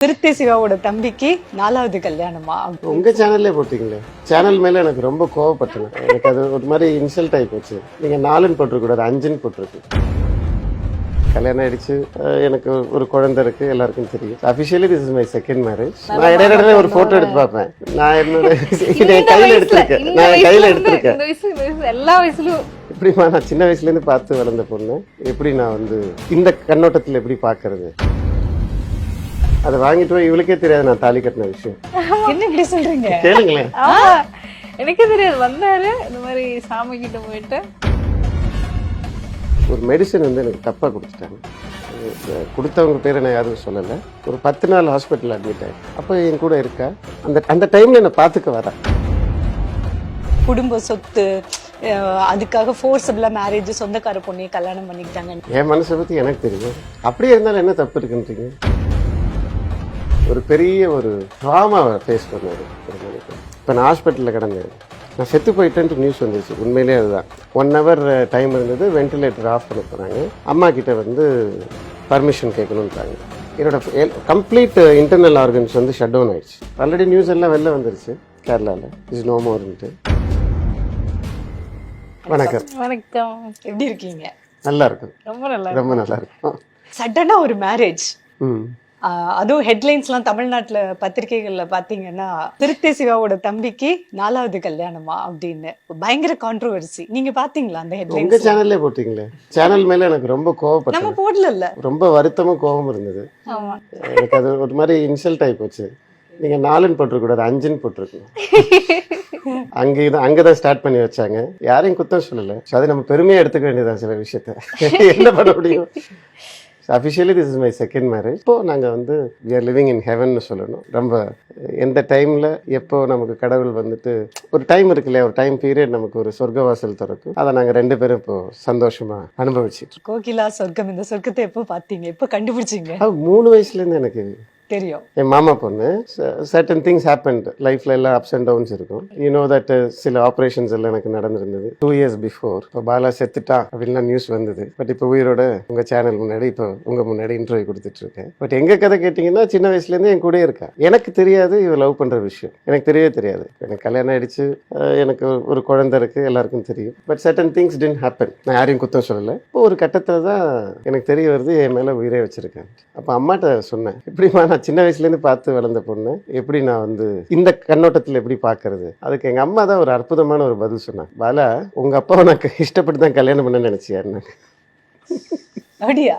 திருத்தி சிவாவோட தம்பிக்கு 4வது கல்யாணமா? உங்க சேனல்லே போட்டீங்களே. சேனல் மேல எனக்கு ரொம்ப கோவப்பட்டேன். எனக்கு அது ஒரு மாதிரி இன்சல்ட் ஆகி போச்சு. நீங்க 4ன்னு போட்டிருக்கூடாது, 5ன்னு போட்டிருக்கு. கல்யாணம் ஆயிடுச்சு, எனக்கு ஒரு குழந்தை இருக்கு, எல்லாருக்கும் தெரியும். Officially this is my second marriage. நான் இடையில ஒரு போட்டோ எடுத்து பார்ப்பேன். நான் என்னோட கையில எடுத்திருக்கேன். எல்லா வயசுலயும் எப்படிமா நான் சின்ன வயசுல இருந்து பார்த்து வளர்ந்த பொண்ணு, எப்படி நான் இந்த கண்ணோட்டத்துல எப்படி பாக்குறது? அதை வாங்கிட்டு போய் இவளுக்கே தெரியாது நான் தாலி கட்டின விஷயம். என்ன இப்படி சொல்றீங்க? கேளுங்களேன். எனக்கே தெரியாது. வந்தாரு இந்த மாதிரி சாமி கிட்ட போயிட்டு ஒரு மெடிசன் எனக்கு தப்பா கொடுத்துட்டாங்க. கொடுத்தவங்க பேரை நான் யாரும் சொல்லலை. ஒரு 10 நாள் ஹாஸ்பிட்டல் அட்மிட் ஆகி அப்போ என் கூட இருக்கா. அந்த டைம்ல என்னை பார்த்துக்க வரா. குடும்ப சொத்து, அதுக்காக ஃபோர்ஸபிளா மேரேஜ், சொந்தக்கார பொண்ணையை கல்யாணம் பண்ணிக்கிட்டாங்க. என் மனசை பத்தி எனக்கு தெரியும். அப்படியே இருந்தாலும் என்ன தப்பு இருக்குன்றீங்க? ஒரு பெரிய ட்ராமாவை ஃபேஸ் பண்ணாரு ஒரு மணிக்கு. இப்போ நான் ஹாஸ்பிட்டலில் கிடந்தேன். நான் செத்து போயிட்டேன்ட்டு நியூஸ் வந்துச்சு. உண்மையிலே அதுதான். 1 hour டைம் இருந்தது. வென்டிலேட்டர் ஆஃப் பண்ண போகிறாங்க. அம்மா கிட்ட பர்மிஷன் கேட்கணுன்றாங்க. என்னோட complete internal organs shut down ஆயிடுச்சு. ஆல்ரெடி நியூஸ் எல்லாம் வெளில வந்துருச்சு கேரளாவில். இஸ் நோ மோர்ன்ட்டு. வணக்கம். வணக்கம். எப்படி இருக்கீங்க? நல்லா இருக்கும். ரொம்ப நல்லா இருக்கும். சடனா ஒரு மேரேஜ், அதுவும் ஹெட்லைன்ஸ்லாம் தமிழ்நாட்டுல பத்திரிகைகள்ல பாத்தீங்கன்னா திருத்தி சிவாவோட தம்பிக்கு 4வது கல்யாணமா அப்படின்னு பயங்கர கான்ட்ரோவர்சி. நீங்க பாத்தீங்களா அந்த ஹெட்லைன்ஸ்? உங்க சேனல்லே போட்டீங்களே. சேனல் மேல எனக்கு ரொம்ப கோவப்பட்டேன். நம்ம போடல. ரொம்ப வருத்தமும் கோபம் இருந்தது. எனக்கு அது ஒரு மாதிரி இன்சல்ட் ஆகி போச்சு. நீங்க 4ன்னு போட்டிருக்கூடாது, 5ன்னு போட்டிருக்கணும். அங்கதான் ஸ்டார்ட் பண்ணி வச்சாங்க. யாரையும் குத்தம் சொல்லல. அது நம்ம பெருமையா எடுத்துக்க வேண்டியதான் சில விஷயத்த. என்ன பண்ண முடியும்? Officially this is my second marriage. இப்போ நாங்கள் we are living in heaven சொல்லணும். ரொம்ப எந்த டைமில் எப்போ நமக்கு கடவுள் ஒரு டைம் இருக்கு இல்லையா, ஒரு டைம் பீரியட் நமக்கு ஒரு சொர்க்கவாசல் திறக்கும். அதை நாங்கள் 2 பேரும் இப்போ சந்தோஷமா அனுபவிச்சுட்டு. கோகிலா சொர்க்கம், இந்த சொர்க்கத்தை எப்போ பார்த்தீங்க, எப்போ கண்டுபிடிச்சிங்க? 3 வயசுலேருந்து எனக்கு தெரியும். என் மாமா பொண்ணு. சர்டன் திங்ஸ் ஹேப்பன்ட் லைஃப்ல, எல்லாம் அப்ஸ் அண்ட் டவுன்ஸ் இருக்கும். தட் சில ஆப்ரேஷன்ஸ் எல்லாம் எனக்கு நடந்திருந்தது 2 years பிஃபோர். இப்போ பாலா செத்துட்டா அப்படின்லாம் நியூஸ் வந்தது. பட் இப்போ உயிரோட உங்க சேனல் முன்னாடி, இப்போ உங்க முன்னாடி இன்டர்வியூ கொடுத்துட்டு இருக்கேன். பட் எங்க கதை கேட்டீங்கன்னா, சின்ன வயசுல இருந்து என் கூட இருக்கா. எனக்கு தெரியாது இவ லவ் பண்ற விஷயம். எனக்கு தெரியவே தெரியாது. எனக்கு கல்யாணம் ஆயிடுச்சு, எனக்கு ஒரு குழந்தை இருக்கு, எல்லாருக்கும் தெரியும். But certain things didn't happen. நான் யாரையும் குத்தம் சொல்லலை. இப்போ ஒரு கட்டத்துல தான் எனக்கு தெரிய வருது என் மேல உயிரே வச்சிருக்கேன். அப்போ அம்மாட்ட சொன்னேன், எப்படிமா நான் சின்ன வயசுல இருந்து பார்த்து வளர்ந்த பொண்ணு, எப்படி நான் இந்த கண்ணோட்டத்துல எப்படி பாக்குறது? அதுக்கு எங்க அம்மா தான் ஒரு அற்புதமான ஒரு பதில் சொன்னாங்க. பாலா, உங்க அப்பாவை நான் இஷ்டப்பட்டு தான் கல்யாணம் பண்ண நினைச்சியாருன்னு. அப்படியா?